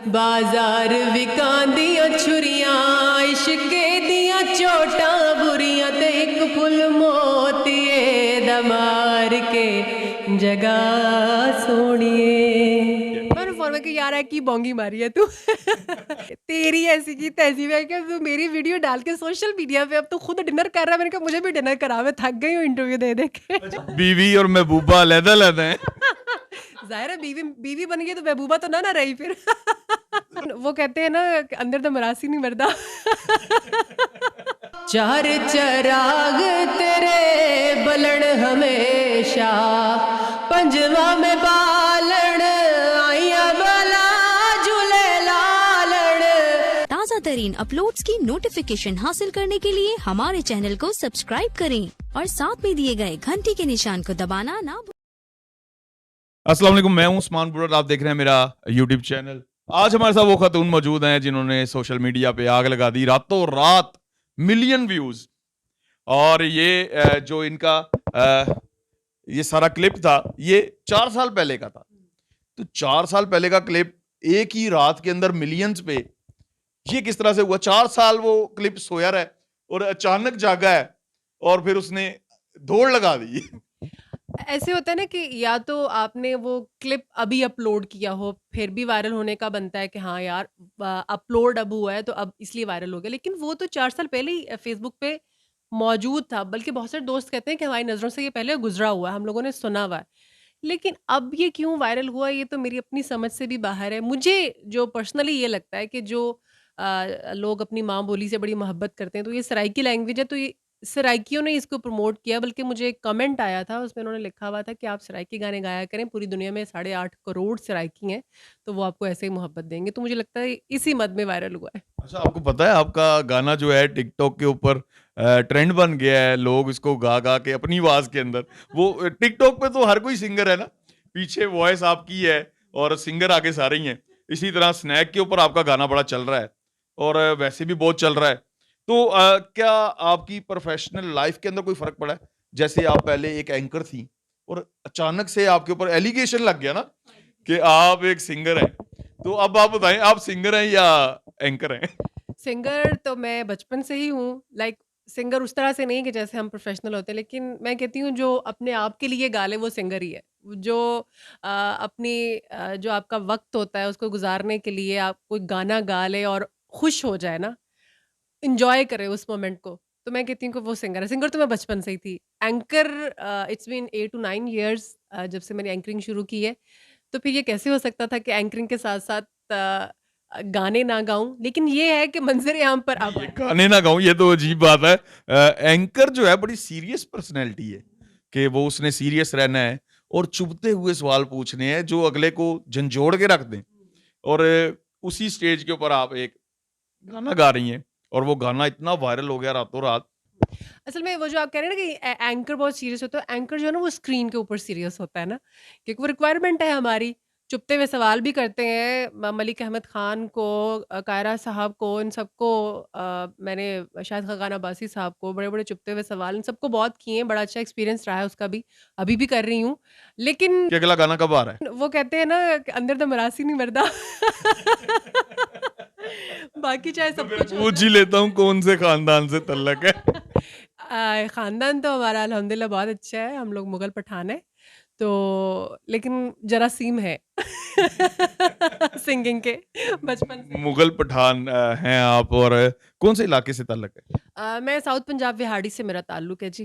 बाजार विकांदियां छुरियां इश्के दियां चोटां बुरियां ते एक फुल मोतिए दा मार के जगा सोनिए। मैंने फोन में कि यार है की बोंगी मारी है तू तेरी ऐसी की तैसी है कि तू मेरी वीडियो डाल के सोशल मीडिया पे अब तो खुद डिनर कर रहा है। मैंने कहा मुझे भी डिनर करा, मैं थक गई हूँ इंटरव्यू दे दे के। बीवी और महबूबा अलग-अलग हैं। जाहिर है बीवी बीवी बन गई तो महबूबा तो ना रही फिर वो कहते हैं ना कि अंदर तो मरासी नहीं मरदा चार चराग तेरे बलन हमेशा पंजवा में बालन आइया बला झूले लालन। ताज़ा तरीन अपलोड्स की नोटिफिकेशन हासिल करने के लिए हमारे चैनल को सब्सक्राइब करें और साथ में दिए गए घंटी के निशान को दबाना ना भूलें। अस्सलाम वालेकुम, मैं हूं उस्मान बुरर, आप देख रहे हैं मेरा यूट्यूब चैनल। आज हमारे साथ वो खातून मौजूद हैं जिन्होंने सोशल मीडिया पे आग लगा दी, रातों रात मिलियन व्यूज। और ये जो इनका ये सारा क्लिप था ये 4 साल पहले का था। तो 4 साल पहले का क्लिप एक ही रात के अंदर मिलियंस पे, ये किस तरह से हुआ? 4 साल वो क्लिप सोया रहा है और अचानक जागा है और फिर उसने दौड़ लगा दी। ऐसे होता है ना कि या तो आपने वो क्लिप अभी अपलोड किया हो फिर भी वायरल होने का बनता है कि हाँ यार अपलोड अब हुआ है तो अब इसलिए वायरल हो गया, लेकिन वो तो 4 साल पहले ही फेसबुक पे मौजूद था। बल्कि बहुत सारे दोस्त कहते हैं कि हमारी नज़रों से ये पहले गुजरा हुआ है, हम लोगों ने सुना हुआ है। लेकिन अब ये क्यों वायरल हुआ ये तो मेरी अपनी समझ से भी बाहर है। मुझे जो पर्सनली ये लगता है कि जो लोग अपनी माँ बोली से बड़ी मोहब्बत करते हैं तो ये सराइकी लैंग्वेज है, तो ये सराइकियों ने इसको प्रमोट किया। बल्कि मुझे एक कमेंट आया था उसमें उन्होंने लिखा हुआ था कि आप सराइकी गाने गाया करें, पूरी दुनिया में 8.5 करोड़ सराइकी हैं तो वो आपको ऐसे ही मोहब्बत देंगे। तो मुझे लगता है इसी मद में वायरल हुआ है। अच्छा, आपको पता है आपका गाना जो है टिकटॉक के ऊपर ट्रेंड बन गया है, लोग इसको गा गा के अपनी आवाज के अंदर, वो टिकटॉक पे तो हर कोई सिंगर है ना, पीछे वॉइस आपकी है और सिंगर आगे सारे ही हैं। इसी तरह स्नैक के ऊपर आपका गाना बड़ा चल रहा है और वैसे भी बहुत चल रहा है। तो क्या आपकी प्रोफेशनल लाइफ के अंदर कोई फर्क पड़ा है? जैसे आप पहले एक एंकर थी और अचानक से आपके ऊपर एलिगेशन लग गया ना कि आप एक सिंगर हैं। तो अब आप बताएं, आप सिंगर हैं या एंकर हैं? सिंगर तो मैं बचपन से ही हूँ। लाइक सिंगर उस तरह से नहीं कि जैसे हम प्रोफेशनल होते हैं, लेकिन मैं कहती हूँ जो अपने आप के लिए गा ले वो सिंगर ही है। जो जो आपका वक्त होता है उसको गुजारने के लिए आप कोई गाना गा ले और खुश हो जाए ना, इंजॉय करे उस मोमेंट को, तो मैं कहती हूँ कि वो सिंगर है। सिंगर तो मैं बचपन से ही थी। Anchor it's been 8 to 9 years जब से मैंने एंकरिंग शुरू की है। तो फिर ये कैसे हो सकता था कि एंकरिंग के साथ-साथ गाने ना गाऊँ? लेकिन ये है कि मंज़र-ए-आम पर अब ये गाने ना गाऊं, ये तो अजीब बात है। एंकर जो है बड़ी सीरियस पर्सनैलिटी है कि वो उसने सीरियस रहना है और चुभते हुए सवाल पूछने हैं जो अगले को झंझोड़ के रख दें। और उसी स्टेज के ऊपर आप एक गाना गा रही हैं और वो गाना इतना वायरल हो गया रातों रात। असल में वो जो आप कह रहे हैं ना कि एंकर बहुत सीरियस होता है, एंकर जो है ना वो स्क्रीन के ऊपर सीरियस होता है ना, क्योंकि वो रिक्वायरमेंट है हमारी। चुपते हुए सवाल भी करते हैं। मलिक अहमद ख़ान को, कायरा साहब को, इन सबको मैंने शाहिद खाकान अब्बासी साहब को बड़े-बड़े चुपते हुए सवाल इन सबको बहुत किए हैं। बड़ा अच्छा एक्सपीरियंस रहा है उसका भी, अभी भी कर रही हूँ। लेकिन कि अगला गाना कब आ रहा है? वो कहते हैं ना कि अंदर तो मरासी नहीं मरदा बाकी चाहे तो सब फिर कुछ हो पूछ ही जाए। लेता हूँ कौन से खानदान से तल्लक है? ख़ानदान तो हमारा अल्हम्दुलिल्लाह बहुत अच्छा है, हम लोग मुग़ल पठान हैं। तो लेकिन जरासीम है सिंगिंग के बचपन से। मुगल पठान हैं आप और कौन से इलाके से तल्लक है? मैं साउथ पंजाब विहाड़ी से मेरा ताल्लुक है जी।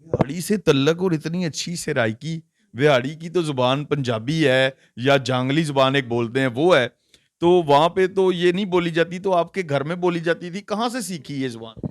बिहाड़ी से तल्लक और इतनी अच्छी सराइकी। बिहाड़ी की तो जुबान पंजाबी है या जांगली जुबान एक बोलते हैं वो है। तो वहां पे तो ये नहीं बोली जाती, तो आपके घर में बोली जाती थी। कहाँ से सीखी ये जुबान?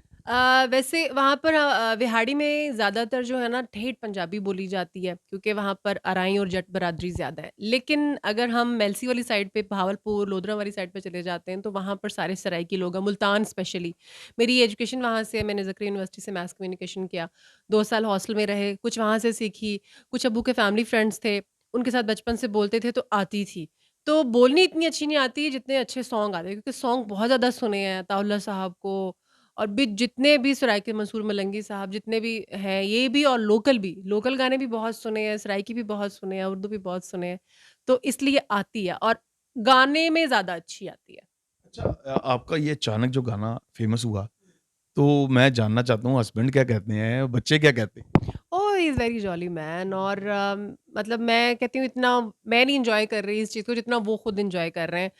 वैसे वहाँ पर विहाड़ी में ज़्यादातर जो है ना ठेठ पंजाबी बोली जाती है, क्योंकि वहाँ पर अराई और जट बरादरी ज़्यादा है। लेकिन अगर हम मेलसी वाली साइड पे, बहावलपुर, लोधरा वाली साइड पे चले जाते हैं तो वहाँ पर सारे सराइकी लोग हैं, मुल्तान स्पेशली। मेरी एजुकेशन वहाँ से है, मैंने ज़करिया यूनिवर्सिटी से मास कम्युनिकेशन किया। 2 साल हॉस्टल में रहे, कुछ वहाँ से सीखी, कुछ अब्बू के फैमिली फ्रेंड्स थे, उनके साथ बचपन से बोलते थे तो आती थी। तो बोलनी इतनी अच्छी नहीं आती जितने अच्छे सॉन्ग आते हैं, क्योंकि सॉन्ग बहुत ज़्यादा सुने हैं अताउल्लाह साहब को, और भी जितने भी सराइके मंसूर मलंगी साहब जितने भी हैं, ये भी और लोकल भी, लोकल गाने भी बहुत सुने हैं, सराइकी भी बहुत सुने हैं, उर्दू भी बहुत सुने हैं, तो इसलिए आती है। और गाने में ज़्यादा अच्छी आती है। अच्छा, आपका ये अचानक जो गाना फेमस हुआ, तो मैं जानना चाहता हूँ हस्बैंड क्या कहते हैं, बच्चे क्या कहते हैं? Oh! He is very jolly man और मतलब मैं कहती हूँ इतना मैं नहीं एन्जॉय कर रही इस चीज़ को जितना वो खुद एन्जॉय कर रहे हैं।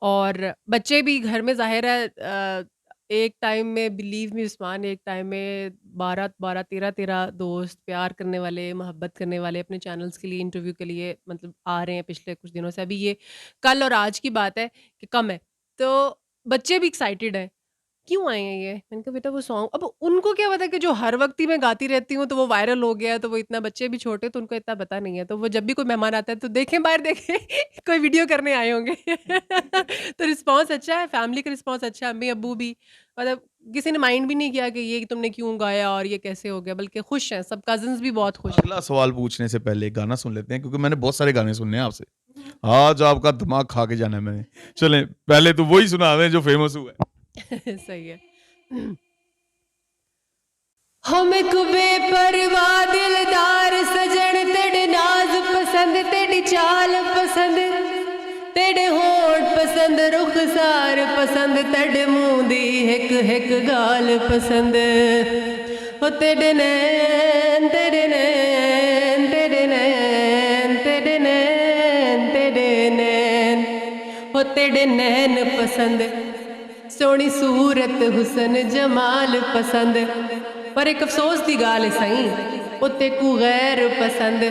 और बच्चे भी घर में ज़ाहिर है एक टाइम में बिलीव मी उस्मान एक टाइम में 12-12, 13-13 दोस्त प्यार करने वाले, मोहब्बत करने वाले अपने चैनल्स के लिए इंटरव्यू के लिए मतलब आ रहे हैं पिछले कुछ दिनों से। अभी ये कल और आज की बात है कि कम है। तो बच्चे भी एक्साइटेड हैं। क्यों आए हैं ये? मैंने कहा बेटा वो सॉन्ग अब उनको क्या पता कि जो हर वक़्त ही मैं गाती रहती हूँ, तो वो वायरल हो गया है, तो वो इतना बच्चे भी छोटे तो उनको इतना पता नहीं है। तो वो जब भी कोई मेहमान आता है तो देखें बाहर देखें कोई वीडियो करने आए होंगे। तो रिस्पॉन्स अच्छा है, फैमिली का रिस्पॉन्स अच्छा है, अम्मी-अब्बू भी मतलब किसी ने माइंड भी नहीं किया कि ये तुमने क्यों गाया और ये कैसे हो गया, बल्कि खुश हैं, सब कज़िन्स भी बहुत खुश हैं। अगला सवाल पूछने से पहले गाना सुन लेते हैं, क्योंकि मैंने बहुत सारे गाने सुनने हैं आपसे। आज आपका दिमाग खा के जाना है मैंने। चलें, पहले तो वही सुना दें जो फेमस हुआ है। सही है। हम को बेपरवाह दिलदार सजन तेरे नाज पसंद तेरी चाल पसंद तेरे होठ पसंद रुखसार पसंद तेरे मुंह दी हिक हिक गाल पसंद हो तेरे नैन तेरे नैन तेरे नैन तेरे नैन तेरे नैन हो तेरे नैन पसंद सोहनी सूरत हुसन जमाल पसंद पर एक अफसोस दी गाल है सही उत्ते कु गैर पसंद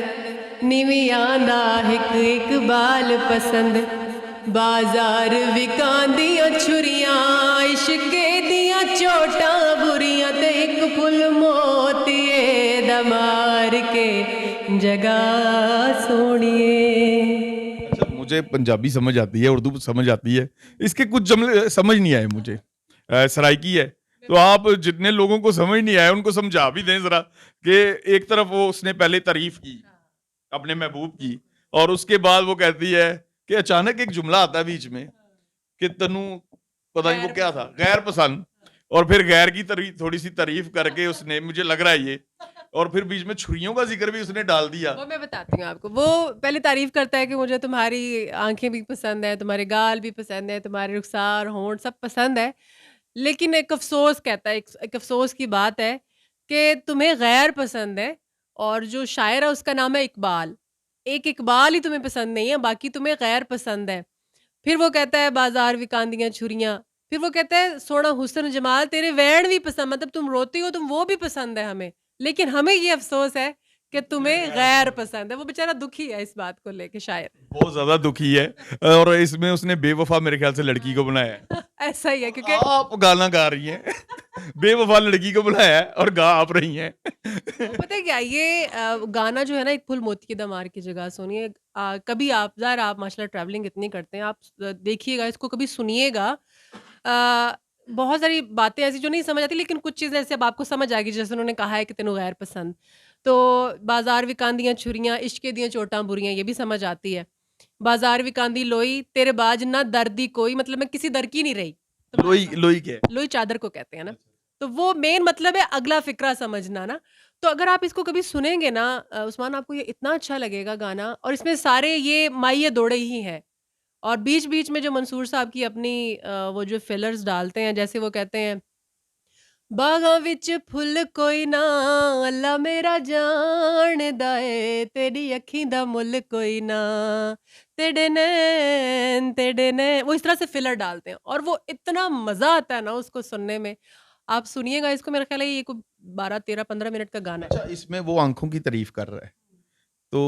नीवी आंदा हिक हिक बाल पसंद बाजार विकांदियां छुरियां इश्के दियां चोटां बुरियां ते एक फुल मोतिए दमार के जगा सोनिए। अच्छा, मुझे पंजाबी समझ आती है, उर्दू समझ आती है, इसके कुछ जमले समझ नहीं आए मुझे। सराइकी है, तो आप जितने लोगों को समझ नहीं आया उनको समझा भी दें ज़रा कि एक तरफ वो उसने पहले तारीफ की अपने महबूब की, और उसके बाद वो कहती है कि अचानक एक जुमला आता है बीच में कि तनु पता नहीं वो क्या था, गैर पसंद, और फिर गैर की थोड़ी सी तारीफ करके उसने, मुझे लग रहा है ये, और फिर बीच में छुरियों का जिक्र भी उसने डाल दिया। वो मैं बताती हूँ आपको। वो पहले तारीफ़ करता है कि मुझे तुम्हारी आँखें भी पसंद हैं, तुम्हारे गाल भी पसंद हैं, तुम्हारे रुखसार, होंठ सब पसंद है। लेकिन एक अफ़सोस कहता है, एक अफ़सोस की बात है कि तुम्हें गैर पसंद है और जो शायर है उसका नाम है इकबाल। एक इकबाल ही तुम्हें पसंद नहीं है, बाकी तुम्हें गैर पसंद है। फिर वो कहता है बाज़ार विकांदियाँ छुरियाँ। फिर वो कहता है सोहना हुस्न जमाल तेरे वैण भी पसंद मतलब तुम रोती हो तुम वो भी पसंद है हमें। लेकिन हमें ये अफ़सोस है कि तुम्हें गैर पसंद है। वो बेचारा दुखी है इस बात को लेके शायद। बहुत ज्यादा दुखी है, और इसमें उसने बेवफा मेरे ख्याल से लड़की को बनाया है। ऐसा ही है क्योंकि आप गाना गा रही हैं, बेवफा लड़की को बुलाया है और गा आप रही हैं। पता है क्या ये गाना जो है ना एक फुल मोती के दमार की जगह सुनिए। कभी आप ज़रा आप माशाल्लाह ट्रैवलिंग इतनी करते हैं आप देखिएगा इसको कभी सुनिएगा। बहुत सारी बातें ऐसी जो नहीं समझ आती लेकिन कुछ चीज़ें ऐसे अब आपको समझ आएगी जैसे उन्होंने कहा है कि तेनू गैर पसंद। तो बाज़ार विकांदियाँ छुरियाँ इश्क दियाँ चोटां बुरियाँ ये भी समझ आती है। बाज़ार विकांदी लोई तेरे बाज ना दर्दी कोई मतलब मैं किसी दर की नहीं रही। लोई लोई क्या है? लोई चादर को कहते हैं ना। तो वो मेन मतलब है अगला फ़िक्रा समझना ना। तो अगर आप इसको कभी सुनेंगे ना उस्मान आपको ये इतना अच्छा लगेगा गाना और इसमें सारे ये माहिए दौड़े ही हैं। और बीच-बीच में जो मंसूर साहब की अपनी वो जो फिलर्स डालते हैं जैसे वो कहते हैं बागां विच फुल कोई ना अल्लाह मेरा जानदा ऐ तेरी अखीं दा मुੱਲ कोई ना तेरे नैन वो इस तरह से फिलर डालते हैं और वो इतना मज़ा आता है ना उसको सुनने में। आप सुनिएगा इसको मेरा ख़्याल है ये कोई 12, 13, 15 मिनट का गाना है। अच्छा, इसमें वो आंखों की तारीफ कर रहा है, तो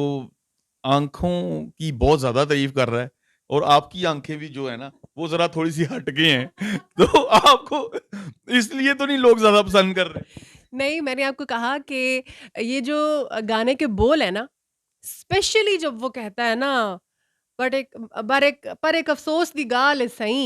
आंखों की बहुत ज्यादा तारीफ कर रहा है, और आपकी आंखें भी जो है ना वो जरा थोड़ी सी हटके हैं, तो आपको इसलिए तो नहीं लोग ज्यादा पसंद कर रहे। नहीं, मैंने आपको कहा कि ये जो गाने के बोल है ना, स्पेशली जब वो कहता है ना पर एक अफ़सोस दी गाल है सही,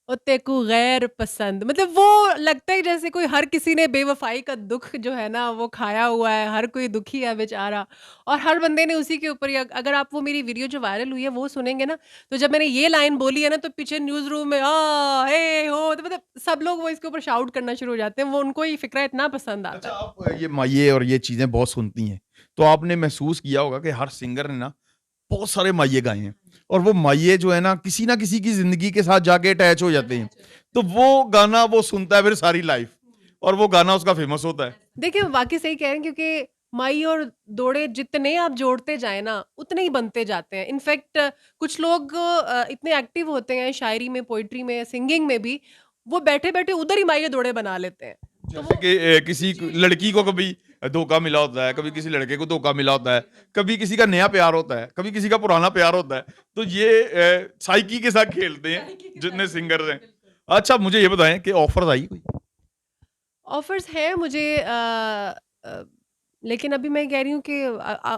ओ तेकू गैर पसंद मतलब वो लगता है जैसे कोई हर किसी ने बेवफ़ाई का दुःख जो है ना वो खाया हुआ है, हर कोई दुखी है बेचारा और हर बंदे ने उसी के ऊपर ही अगर आप वो मेरी वीडियो जो वायरल हुई है वो सुनेंगे ना, तो जब मैंने ये लाइन बोली है ना तो पीछे न्यूज़ रूम में हे, हो तो मतलब सब लोग वो इसके ऊपर शाउट करना शुरू हो जाते हैं, वो उनको ये फ़िक्रा इतना पसंद आता अच्छा, है। आप ये माइये और ये चीजें बहुत सुनती हैं, तो आपने महसूस किया होगा कि हर सिंगर ने ना बहुत सारे माइये गाए हैं, और वो माये जो है ना किसी की जिंदगी के साथ जाके अटैच हो जाते हैं, तो वो गाना वो सुनता है फिर सारी लाइफ, और वो गाना उसका फेमस होता है। देखिए वाकई सही कह रहे हैं, क्योंकि माई और दोड़े जितने आप जोड़ते जाए ना उतने ही बनते जाते हैं। इनफैक्ट कुछ लोग इतने एक्टिव होते हैं शायरी में, पोइट्री में, सिंगिंग में भी, वो बैठे बैठे उधर ही माई और दोड़े बना लेते हैं। तो जैसे वो कि किसी लड़की को कभी धोखा मिला होता है, कभी किसी लड़के को धोखा मिला होता है, कभी किसी का नया प्यार होता है, कभी किसी का पुराना प्यार होता है, तो ये साइकी के साथ खेलते हैं जितने सिंगर हैं। अच्छा मुझे ये बताएं कि ऑफर्स आई कोई? ऑफर्स हैं मुझे, अ, लेकिन अभी मैं कह रही हूँ कि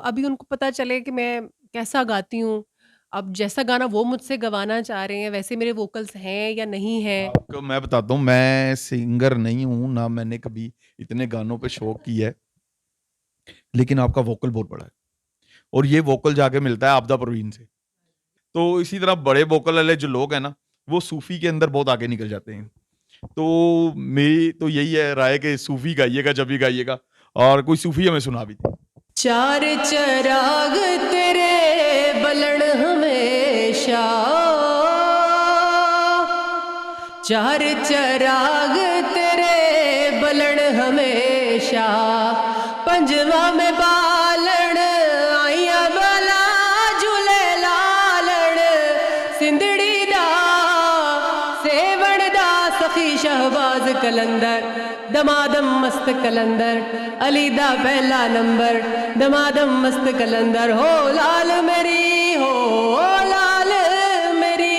अभी उनको पता चले कि मैं कैसा गाती हूँ। अब जैसा गाना वो मुझसे गवाना चाह रहे हैं वैसे मेरे वोकल्स हैं या नहीं हैं। आपको मैं बताता हूँ, मैं सिंगर नहीं हूँ ना, मैंने कभी इतने गानों पे शौक किया है, लेकिन आपका वोकल बहुत बड़ा है, और ये वोकल जाके मिलता है आपदा परवीन से। तो इसी तरह बड़े वोकल वाले जो लोग हैं ना, वो सूफी के अंदर बहुत आगे निकल जाते हैं। तो मेरी तो यही है राय कि सूफी गाइएगा जब भी गाइएगा, और कोई सूफी हमें सुना भी दे। चार चराग तेरे बलण हमेशा, चार चराग तेरे बलण हमेशा, पंजवा में बालण आइया बला झूले लालण, सिंधड़ी दा सेवण दा सखी शहबाज कलंदर, दमादम मस्त कलंदर, अली दा पहला नंबर, दमादम मस्त कलंदर, हो लाल मेरी, हो लाल मेरी।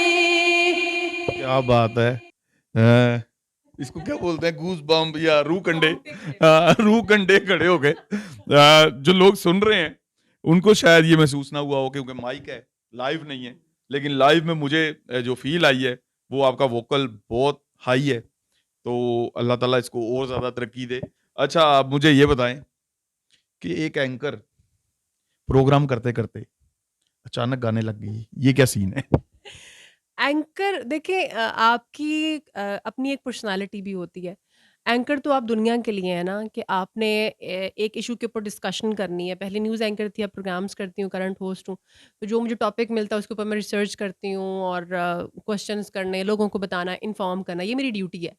क्या बात है। इसको क्या बोलते हैं, गूज बम्प या रूह कंडे, रूह कंडे खड़े हो गए। जो लोग सुन रहे हैं उनको शायद ये महसूस ना हुआ हो, क्योंकि माइक है, लाइव नहीं है, लेकिन लाइव में मुझे जो फील आई है वो आपका वोकल बहुत हाई है, तो अल्लाह ताला इसको और ज्यादा तरक्की दे। अच्छा आप मुझे ये बताएं कि एक एंकर प्रोग्राम करते करते अचानक गाने लग गई, ये क्या सीन है? एंकर देखिए, आपकी अपनी एक पर्सनालिटी भी होती है। एंकर तो आप दुनिया के लिए है ना, कि आपने एक इशू के ऊपर डिस्कशन करनी है। पहले न्यूज़ एंकर थी, अब प्रोग्राम्स करती हूँ, करंट होस्ट हूँ। तो जो मुझे टॉपिक मिलता है उसके ऊपर मैं रिसर्च करती हूँ, और क्वेश्चंस करने, लोगों को बताना, इन्फॉर्म करना, ये मेरी ड्यूटी है।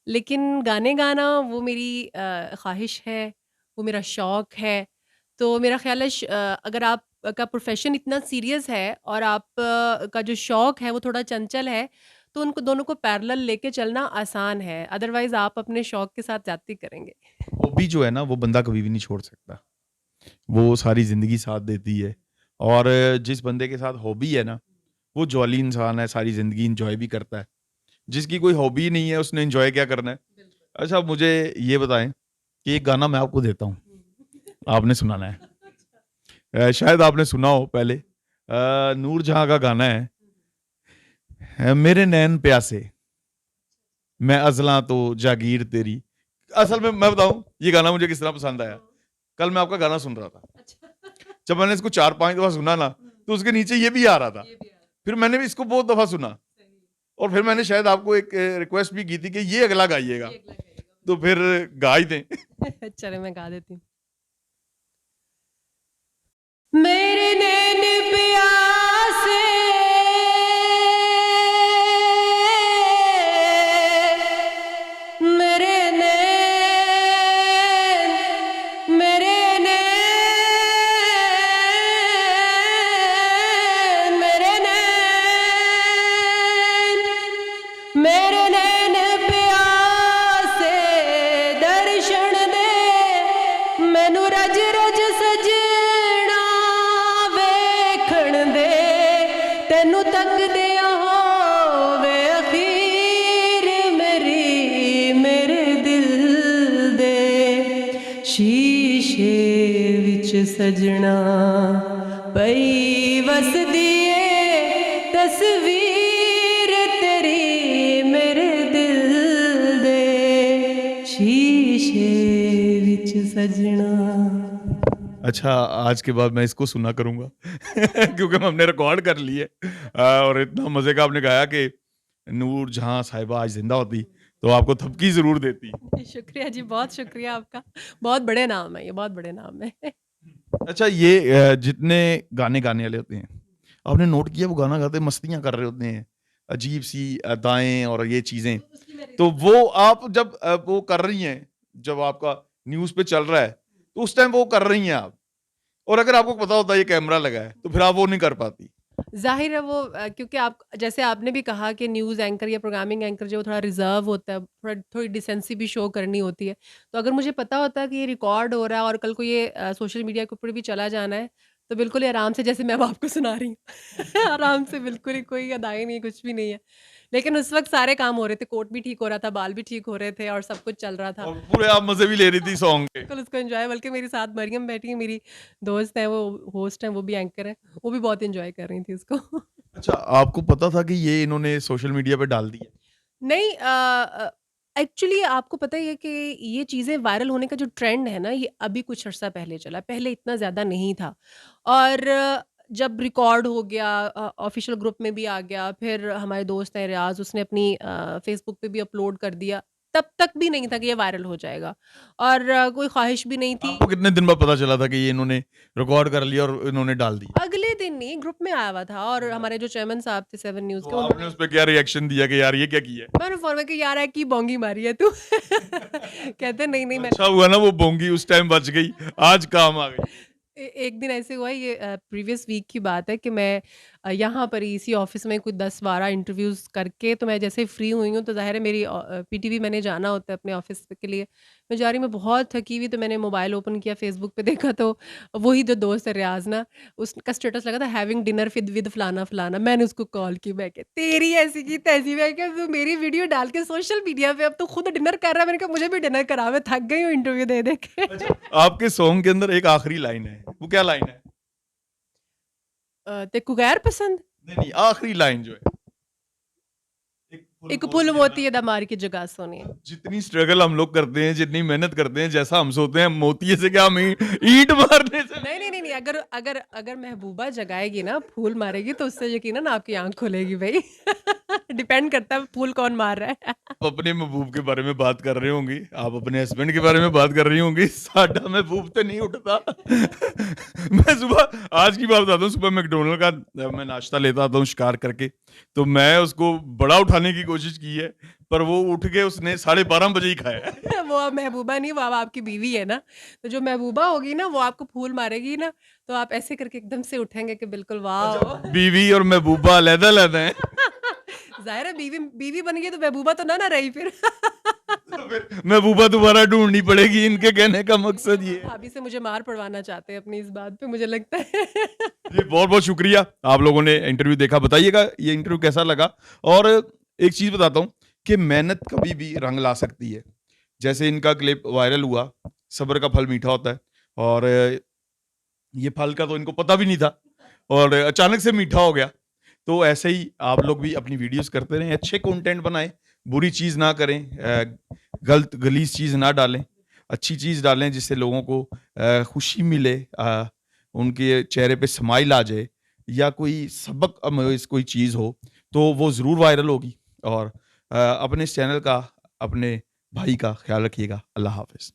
लेकिन गाने गाना वो मेरी ख्वाहिश है, वो मेरा शौक़ है। तो मेरा ख़्याल है अगर आप का प्रोफ़ेशन इतना सीरियस है और आप का जो शौक़ है वो थोड़ा चंचल है, तो उनको दोनों को पैरेलल लेके चलना आसान है। अदरवाइज़ आप अपने शौक़ के साथ ज़्यादती करेंगे। हॉबी जो है ना वो बंदा कभी भी नहीं छोड़ सकता, वो सारी जिंदगी साथ देती है, और जिस बंदे के साथ हॉबी है ना वो जॉली इंसान है, सारी जिंदगी इंजॉय भी करता है। जिसकी कोई हॉबी नहीं है उसने एंजॉय क्या करना है? अच्छा मुझे ये बताएं कि एक गाना मैं आपको देता हूँ, आपने सुनाना है। शायद आपने सुना हो पहले, नूर जहां का गाना है, मेरे नैन प्यासे मैं अजला तो जागीर तेरी। असल में मैं बताऊं ये गाना मुझे किस तरह पसंद आया, कल मैं आपका गाना सुन रहा था, जब मैंने इसको 4-5 दफा सुना ना तो उसके नीचे ये भी आ रहा था, फिर मैंने भी इसको बहुत दफा सुना, और फिर मैंने शायद आपको एक रिक्वेस्ट भी की थी कि ये अगला गाइएगा, तो फिर गा ही दें। चले मैं गा देती हूँ। मेरे नैन प्यासे मेरे नैन, मेरे नैन, मेरे नैन, मेरे नैन प्यासे दर्शन दे मैनू रज रज सजना वेखण दे, तेनू तकदिया होवे अखीर मेरी मेरे दिल दे, शीशे विच सजना पई वसदी ए तस्वीर तेरी मेरे दिल दे, शीशे विच सजना। अच्छा आज के बाद मैं इसको सुना करूंगा क्योंकि हमने रिकॉर्ड कर ली है, और इतना मजे का आपने गाया कि नूर जहां साहिबा आज जिंदा होती तो आपको थपकी जरूर देती। शुक्रिया जी, बहुत शुक्रिया आपका। बहुत बड़े नाम है ये, बहुत बड़े नाम है। अच्छा ये जितने गाने गाने वाले होते हैं, आपने नोट किया वो गाना गाते मस्तियां कर रहे होते हैं, अजीब सी अदाएं और ये चीजें, तो वो आप जब वो कर रही हैं, जब आपका न्यूज पे चल रहा है तो उस टाइम वो कर रही हैं आप, और अगर आपको पता होता है ये कैमरा लगा है तो फिर आप वो नहीं कर पाती। ज़ाहिर है वो क्योंकि आप जैसे आपने भी कहा कि न्यूज़ एंकर या प्रोग्रामिंग एंकर जो थोड़ा रिज़र्व होता है, थोड़ी डिसेंसी भी शो करनी होती है। तो अगर मुझे पता होता कि ये रिकॉर्ड हो रहा है और कल को ये सोशल मीडिया के ऊपर भी चला जाना है, तो बिल्कुल ही आराम से जैसे मैं अब आपको सुना रही हूँ आराम से बिल्कुल ही कोई अदाएँ नहीं, कुछ भी नहीं है। लेकिन उस वक़्त सारे काम हो रहे थे, कोट भी ठीक हो रहा था, बाल भी ठीक हो रहे थे और सब कुछ चल रहा था। और पूरे आप मजे भी ले रही थी सॉन्ग के। बिल्कुल उसको एन्जॉय, बल्कि मेरे साथ मरियम बैठी है, मेरी दोस्त है, वो होस्ट हैं, वो भी एंकर हैं, वो भी बहुत एन्जॉय कर रही थी उसको। अच्छा, आपको पता था कि ये इन्होंने सोशल मीडिया पे डाल दिया? नहीं एक्चुअली आपको पता ही है कि ये चीज़ें वायरल होने का जो ट्रेंड है ना, ये अभी कुछ अर्सा पहले चला, पहले इतना ज़्यादा नहीं था। और जब रिकॉर्ड हो गया, ऑफिशियल ग्रुप में भी आ गया, फिर हमारे दोस्त हैं रियाज़, उसने अपनी फेसबुक पे भी अपलोड कर दिया, तब तक भी नहीं था कि ये वायरल हो जाएगा और कोई ख्वाहिश भी नहीं थी। आपको कितने दिन बाद पता चला था कि ये इन्होंने रिकॉर्ड कर लिया और इन्होंने डाल दिया? अगले दिन ही ग्रुप में आया हुआ था और हमारे जो चेयरमैन साहब थे 7 न्यूज़ के, तो आपने उस पे क्या रिएक्शन दिया कि यार ये क्या किया है? मैंने फ़ोन में कि यार है की बोंगी मारी है तू कहते नहीं नहीं मैं अच्छा हुआ ना वो बोंगी उस टाइम बच गई, आज काम आ गई। एक दिन ऐसे हुआ, ये प्रीवियस वीक की बात है कि मैं यहाँ पर ही इसी ऑफिस में कुछ 10-12 इंटरव्यूज़ करके तो मैं जैसे फ्री हुई हूँ, तो ज़ाहिर है मेरी पीटीवी मैंने जाना होता है अपने ऑफिस के लिए। मैं जा रही, मैं बहुत थकी हुई, तो मैंने मोबाइल ओपन किया, फेसबुक पे देखा तो वही जो दोस्त है रियाज़ ना, उसका स्टेटस लगा था हैविंग डिनर विद फलाना फलाना। मैंने उसको कॉल की, मैं क्या तेरी ऐसी की तैसी, मैं क्या तू मेरी वीडियो डाल के सोशल मीडिया पे अब तो खुद डिनर कर रहा है। मैंने कहा मुझे भी डिनर करा, मैं थक गई हूँ इंटरव्यू दे दे के। अच्छा, आपके सॉन्ग के अंदर एक आखिरी लाइन है, वो क्या लाइन है? तेरे को गैर पसंद नहीं, नहीं, आखिरी लाइन जो है। एक फुल मोती दा मार की जगह सोनी। जितनी स्ट्रगल हम लोग करते हैं, जितनी मेहनत करते हैं, जैसा हम सोते हैं मोती से क्या, हम ईंट मारने से नहीं, अगर अगर अगर महबूबा जगाएगी ना, फूल मारेगी, तो उससे यकीनन आपकी आँख खुलेगी भई। डिपेंड करता है फूल कौन मार रहा है। आप अपने महबूब के बारे में बात कर रहे होंगी, आप अपने हस्बैंड के बारे में बात कर रही होंगी, साडा महबूब तो नहीं उठता। मैं सुबह, आज की बात बताता हूँ, सुबह मैकडोनल्ड का मैं नाश्ता लेता आता हूँ शिकार करके, तो मैं उसको बड़ा उठाने की कोशिश की है, पर वो उठ के उसने 12:30 बजे ही खाया है। वो अब महबूबा नहीं, वो अब आपकी बीवी है ना, तो जो महबूबा होगी ना, वो आपको फूल मारेगी ना, तो आप ऐसे करके एकदम से उठेंगे कि बिल्कुल वाह! बीवी और महबूबा अलग-अलग हैं। ज़ाहिर है बीवी बीवी बन गई तो महबूबा तो ना रही फिर। तो फिर महबूबा दोबारा ढूँढनी पड़ेगी, इनके कहने का मकसद ये है। भाभी से मुझे मार पड़वाना चाहते हैं अपनी इस बात पे, मुझे लगता है। जी, बहुत-बहुत शुक्रिया। आप लोगों ने इंटरव्यू देखा, बताइएगा ये इंटरव्यू कैसा लगा। और एक चीज़ बताता हूँ कि मेहनत कभी भी रंग ला सकती है। जैसे इनका क्लिप वायरल हुआ, सब्र का फल मीठा होता है, और ये फल का तो इनको पता भी नहीं था और अचानक से मीठा हो गया। तो ऐसे ही आप लोग भी अपनी वीडियोज़ करते रहें, अच्छे कंटेंट बनाएँ, बुरी चीज़ ना करें, गलत गलीज़ चीज़ ना डालें, अच्छी चीज़ डालें जिससे लोगों को खुशी मिले, उनके चेहरे पे स्माइल आ जाए, या कोई सबक आमेज़ कोई चीज़ हो, तो वो ज़रूर वायरल होगी। और अपने इस चैनल का, अपने भाई का ख्याल रखिएगा। अल्लाह हाफ़िज़।